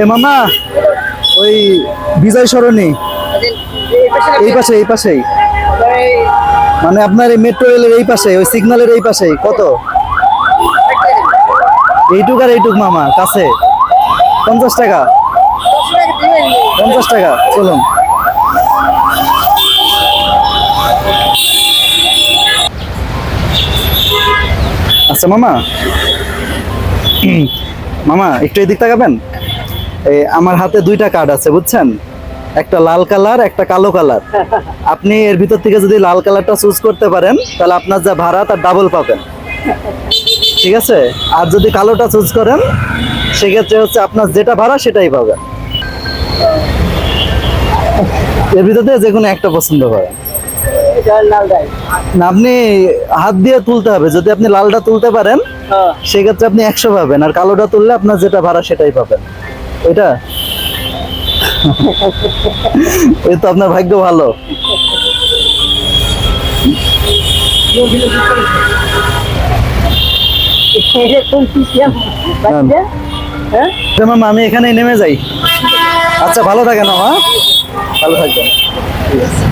এ মামা, ওই বিজয় সরণি এই পাশেই মানে আপনার এই মেট্রো রেলের এই পাশে, ওই সিগন্যালের এই পাশেই কত? এইটুক আর এইটুক মামা কাছে 50 টাকা। 50 টাকা, চলুন। আচ্ছা মামা, মামা একটু এদিক তাকাবেন। এই আমার হাতে দুইটা কার্ড আছে বুঝছেন, একটা লাল কালার একটা কালো কালার। আপনি এর ভিতর থেকে যদি লাল কালারটা চুজ করতে পারেন তাহলে আপনার যা ভাড়া তার ডাবল পাবেন, ঠিক আছে? আর যদি কালোটা চুজ করেন সেক্ষেত্রে হচ্ছে আপনার যেটা ভাড়া সেটাই পাবেন। এর ভিতর থেকে যে কোনো একটা পছন্দ করেন। না, আপনি হাত দিয়ে তুলতে হবে। যদি আপনি লালটা তুলতে পারেন সেক্ষেত্রে আপনি 100 পাবেন, আর কালোটা তুললে আপনার যেটা ভাড়া সেটাই পাবেন। এটা এই তো আপনার ভাগ্য ভালো। মামা আমি এখানেই নেমে যাই। আচ্ছা ভালো থাকেন মামা, ভালো থাকবেন। ঠিক আছে।